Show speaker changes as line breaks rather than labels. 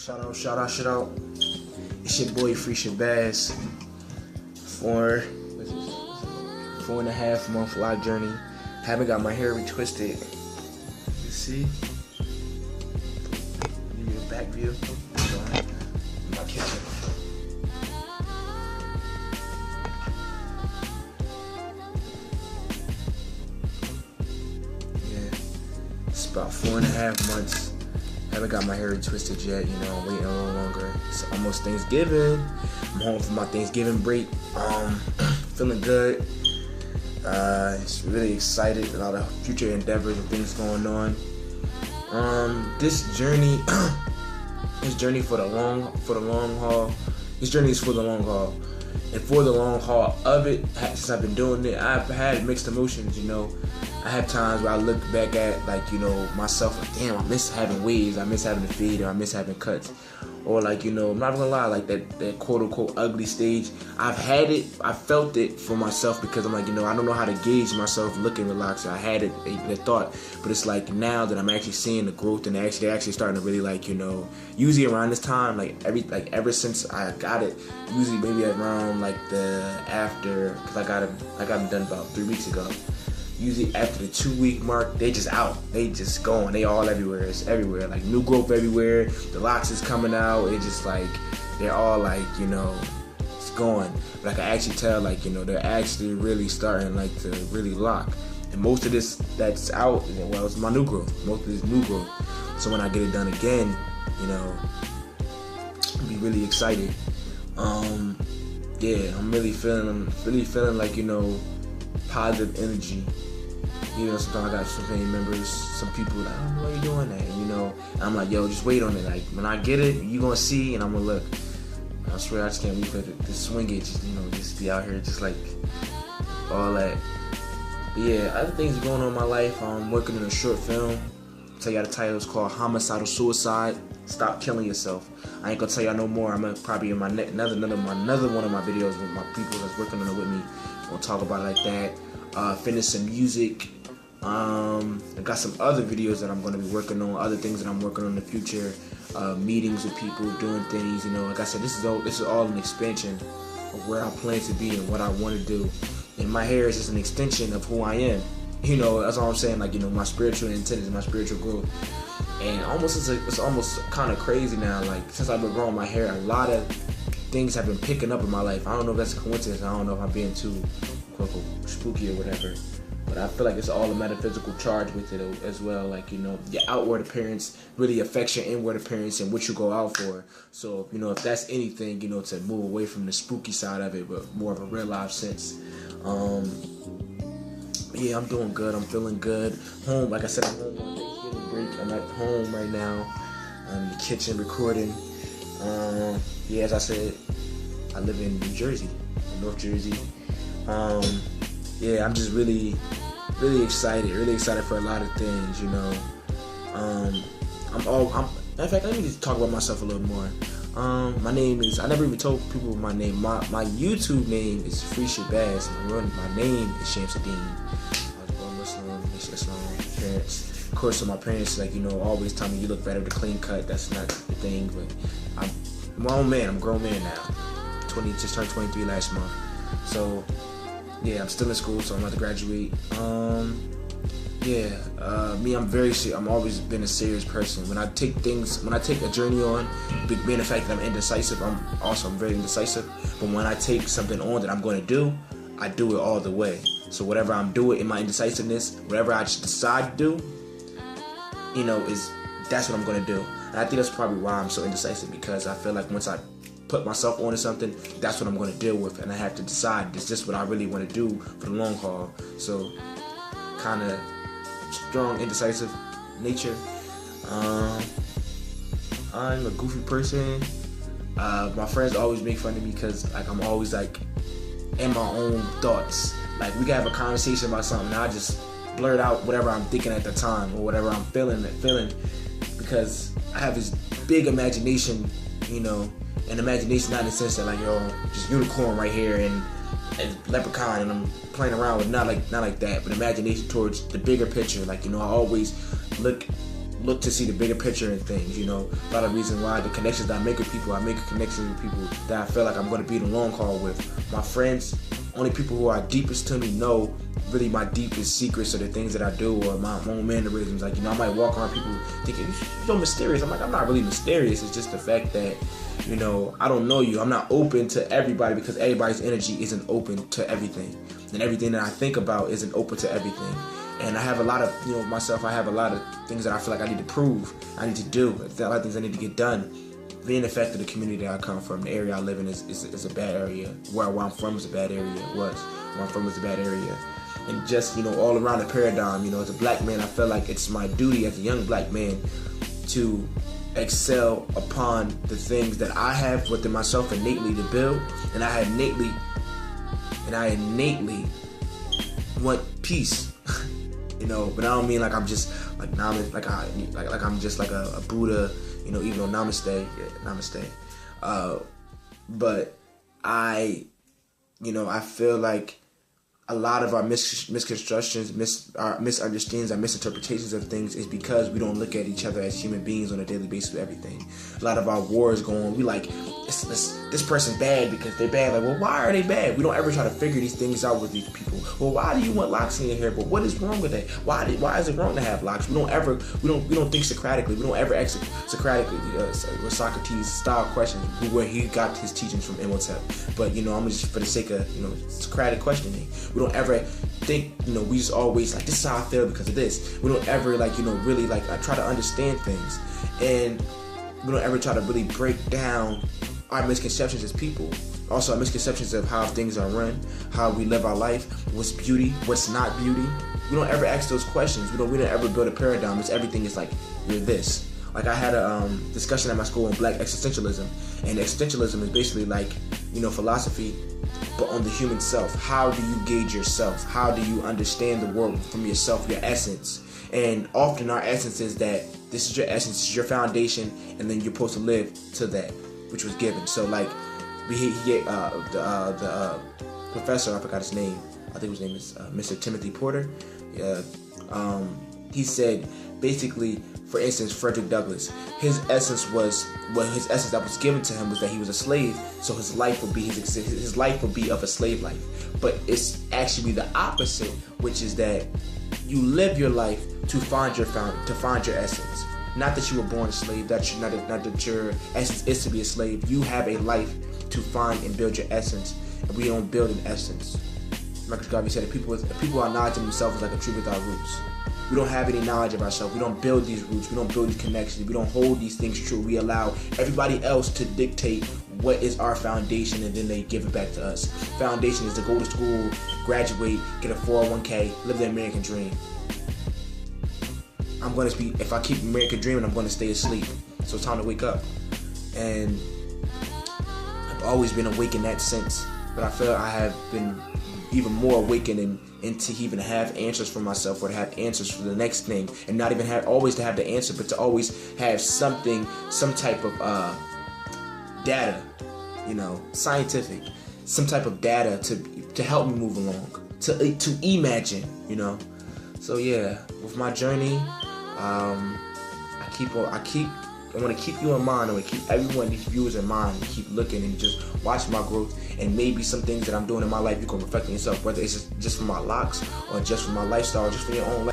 Shout out. It's your boy Free SHABAZZ. 4.5 month live journey. Haven't got my hair retwisted. You see? Give you a back view. My kitchen. Yeah. It's about 4.5 months. Haven't got my hair twisted yet, I'm waiting a little longer. It's almost Thanksgiving. I'm home for my Thanksgiving break. Feeling good. It's really excited. A lot of future endeavors and things going on. This journey for the long haul. This journey is for the long haul. And for the long haul of it, since I've been doing it, I've had mixed emotions, I have times where I look back at, myself, damn, I miss having waves, I miss having to fade, or I miss having cuts. Or, I'm not gonna lie, that quote-unquote ugly stage, I've had it, I felt it for myself because I'm I don't know how to gauge myself looking relaxed. I had it, the thought, but it's now that I'm actually seeing the growth and they're actually starting to really usually around this time, ever since I got it, usually maybe around the after, because I got them done about 3 weeks ago. Usually after the 2-week mark, they just out. They just going. They all everywhere. It's everywhere. New growth everywhere. The locks is coming out. It's just they're all it's going. But I can actually tell they're actually really starting to really lock. And most of this that's out, it's my new growth. Most of this new growth. So when I get it done again, I'll be really excited. Yeah, I'm really feeling positive energy. Sometimes I got some family members, some people I don't know why you doing that, and I'm yo, just wait on it. When I get it, you gonna see, and I'm gonna look. I swear I just can't wait for to swing it, just be out here, just all that. But yeah, other things going on in my life. I'm working on a short film. I'll tell y'all the title is called Homicidal Suicide. Stop killing yourself. I ain't gonna tell y'all no more. I'm gonna probably in my another one of my videos with my people that's working on it with me. We'll talk about it like that. Finish some music. I got some other videos that I'm going to be working on, other things that I'm working on in the future, meetings with people, doing things, like I said, this is all an expansion of where I plan to be and what I want to do. And my hair is just an extension of who I am. That's all I'm saying, my spiritual intentions, my spiritual growth. And it's almost kind of crazy now, since I've been growing my hair, a lot of things have been picking up in my life. I don't know if that's a coincidence. I don't know if I'm being too spooky or whatever, but I feel it's all a metaphysical charge with it as well. Your outward appearance really affects your inward appearance and what you go out for. So if that's anything, to move away from the spooky side of it, but more of a real life sense. Yeah, I'm doing good. I'm feeling good. Home, like I said, I'm home on Thanksgiving break. I'm at home right now. I'm in the kitchen recording. Yeah, as I said, I live in New Jersey, North Jersey. Yeah, I'm just really excited for a lot of things, in fact, let me just talk about myself a little more. My name is, I never even told people my name. My YouTube name is Free SHABAZZ. My name is Shamsuddin. I was born Muslim, Islam, parents. Of course, so my parents, always tell me you look better with a clean cut. That's not the thing, but I'm my own man. I'm a grown man now. Just turned 23 last month. So, yeah, I'm still in school, so I'm about to graduate. I'm always been a serious person. When I take a journey on, being the fact that I'm indecisive, I'm very indecisive. But when I take something on that I'm going to do, I do it all the way. So whatever I'm doing in my indecisiveness, whatever I decide to do, that's what I'm going to do. And I think that's probably why I'm so indecisive, because I feel once I put myself onto something, that's what I'm going to deal with, and I have to decide, is this what I really want to do for the long haul? So, kind of strong, indecisive nature. I'm a goofy person. My friends always make fun of me because I'm always in my own thoughts. We can have a conversation about something, and I just blurt out whatever I'm thinking at the time or whatever I'm feeling, because I have this big imagination, and imagination not in the sense that just unicorn right here and leprechaun and I'm playing around with not like that, but imagination towards the bigger picture. I always look look to see the bigger picture in things, you know. A lot of reasons why the connections that I make with people, I make a connection with people that I feel like I'm going to be in the long haul with. My friends, only people who are deepest to me know really my deepest secrets or the things that I do or my own mannerisms. Like, you know, I might walk around people thinking, you're so mysterious. I'm like, I'm not really mysterious. It's just the fact that, you know, I don't know you. I'm not open to everybody because everybody's energy isn't open to everything. And everything that I think about isn't open to everything. And I have a lot of, you know, myself, I have a lot of things that I feel like I need to prove, I need to do. A lot of things I need to get done. Being affected the community that I come from, the area I live in is a bad area. Where I'm from is a bad area. It was. Where I'm from is a bad area. And just, you know, all around the paradigm, you know, as a black man, I feel like it's my duty as a young black man to excel upon the things that I have within myself innately to build. And I innately want peace. You know, but I don't mean like I'm just like I'm just like a Buddha, you know, even though namaste. But I feel like a lot of our misconstructions, our misunderstandings, our misinterpretations of things is because we don't look at each other as human beings on a daily basis with everything. A lot of our wars go on. We like, this person's bad because they're bad. Like, well, why are they bad? We don't ever try to figure these things out with these people. Well, why do you want locks in your hair? But what is wrong with that? Why is it wrong to have locks? We don't think Socratically. We don't ever ask Socratically with Socrates style questions where he got his teachings from Imhotep. But, you know, I'm just for the sake of, you know, Socratic questioning. We don't ever think, you know, we just always like, this is how I feel because of this. We don't ever like, you know, really like try to understand things. And we don't ever try to really break down our misconceptions as people. Also, our misconceptions of how things are run, how we live our life, what's beauty, what's not beauty. We don't ever ask those questions. We don't ever build a paradigm. It's everything is like, you're this. Like I had a discussion at my school on black existentialism. And existentialism is basically like, you know, philosophy, but on the human self. How do you gauge yourself? How do you understand the world from yourself, your essence? And often our essence is that this is your essence, this is your foundation, and then you're supposed to live to that, which was given. So like, the professor, I forgot his name. I think his name is Mr. Timothy Porter. He said basically, for instance, Frederick Douglass, his essence that was given to him was that he was a slave, so his life would be his life would be of a slave life. But it's actually the opposite, which is that you live your life to find your essence. Not that you were born a slave, not that your essence is to be a slave. You have a life to find and build your essence, and we don't build an essence. Marcus Garvey said, people are knowledge of themselves is like a tree without roots. We don't have any knowledge of ourselves. We don't build these roots. We don't build these connections. We don't hold these things true. We allow everybody else to dictate what is our foundation, and then they give it back to us. Foundation is to go to school, graduate, get a 401k, live the American dream. If I keep American dreaming, I'm going to stay asleep. So it's time to wake up. And I've always been awake in that sense. But I feel I have been even more awakened and to even have answers for myself, or to have answers for the next thing, and not even always to have the answer, but to always have some type of data, you know, scientific, some type of data to help me move along, to imagine, you know. So yeah, with my journey, I want to keep you in mind. I want to keep these viewers in mind, and keep looking and just watch my growth. And maybe some things that I'm doing in my life, you can reflect on yourself, whether it's just for my locks or just for my lifestyle, or just for your own life.